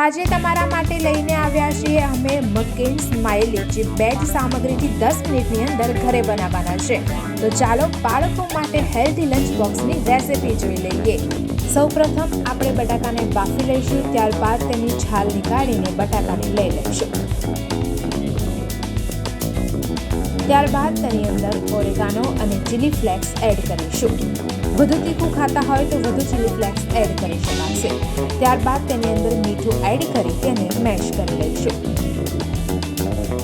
આજે તમારા માટે લઈને આવ્યા છીએ અમે મકેન સ્માઇલી, જે બે જ સામગ્રીથી 10 મિનિટની અંદર ઘરે બનાવવાના છે। તો ચાલો બાળકો માટે હેલ્ધી લંચ બોક્સની રેસિપી જોઈ લઈએ। સૌપ્રથમ આપણે બટાકાને બાફી લઈશું, ત્યારબાદ તેની છાલ નીકાળીને બટાકાને લઈ લઈશું। ત્યારબાદ તેની અંદર ઓરેગાનો અને ચીલી ફ્લેક્સ એડ કરીશું। વધુ તીખું ખાતા હોય તો વધુ ચીલી ફ્લેક્સ એડ કરી શકાશે। ત્યારબાદ તેની અંદર મીઠું એડ કરી તેને મેશ કરી લઈશું।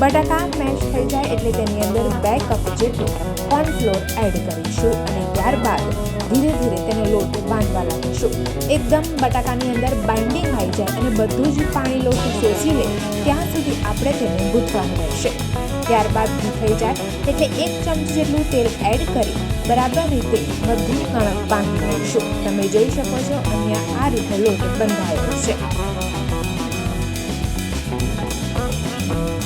બટાકા મેશ થઈ જાય એટલે તેની અંદર 2 કપ જેટલું કોર્નફ્લોર એડ કરીશું અને ત્યારબાદ ધીરે ધીરે તેનો લોટ બાંધવા લાગીશું। એકદમ બટાકાની અંદર બાઇન્ડિંગ આવી જાય અને બધું જ પાણી લોટ શોષી લે ત્યાં સુધી આપણે તેને ગૂંથવાનું રહેશે। ત્યારબાદ થઈ જાય એટલે 1 ચમચી જેટલું તેલ એડ કરી બરાબર રીતે બધું કણક બાંધી લઈશું। તમે જોઈ શકો છો અહીંયા આ રીતે લોટ બંધાયેલો છે।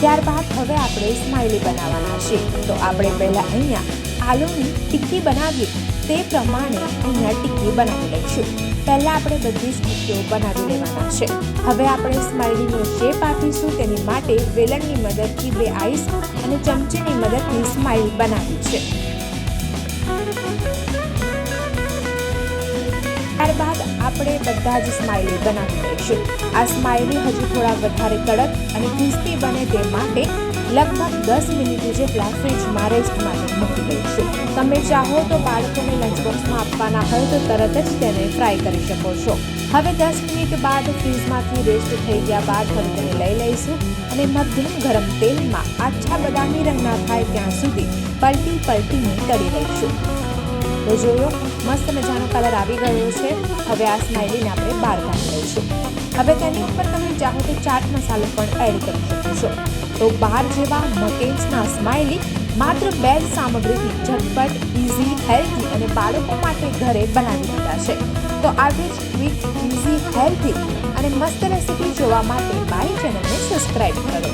ત્યારબાદ હવે આપણે સ્માઇલી બનાવવાના છીએ। તો આપણે પહેલાં અહીંયા આલુની ટિક્કી બનાવીએ તે પ્રમાણે અહીંયા ટિક્કી બનાવી લઈશું। પહેલાં આપણે બધી જ ટિક્કીઓ બનાવી લેવાના છે। હવે આપણે સ્માઇલીનો શેપ આપીશું, તેની માટે વેલણની મદદથી 2 આઈસ અને ચમચીની મદદથી સ્માઇલ બનાવી છે। ત્યારબાદ આપણે બધા જ સ્માઇલી બનાવી લઈશું। આ સ્માઇલી હજુ થોડા વધારે કડક અને ક્રિસ્પી બને તે માટે લગભગ 10 મિનિટ જેટલા ફ્રીજમાં રેસ્ટ માટે મૂકી દઈશું। તમે ચાહો તો બાળકોને લંચ બોક્સમાં આપવાના હોય તો તરત જ તેને ફ્રાય કરી શકો છો। હવે 10 મિનિટ બાદ ફ્રીજમાંથી રેસ્ટ થઈ ગયા બાદ હવે તેને લઈ લઈશું અને મધ્યમ ગરમ તેલમાં આછા બદામી રંગના થાય ત્યાં સુધી પલટીને તળી લઈશું। તો જોયો મસ્ત મજાનો કલર આવી ગયો છે। હવે આ સ્માઇલીને આપણે બહાર કાઢી લઈશું। હવે તેની ઉપર તમે ચાહો તો ચાટ મસાલો પણ એડ કરી શકો છો। તો બહાર જેવા મકેન્સના સ્માઇલી માત્ર 2 જ સામગ્રીથી ઝટપટ, ઇઝી, હેલ્ધી અને બાળકો માટે ઘરે બનાવી દીધા છે। તો આવી જ ક્વિક, ઇઝી, હેલ્ધી અને મસ્ત રેસિપી જોવા માટે મારી ચેનલને સબસ્ક્રાઈબ કરો।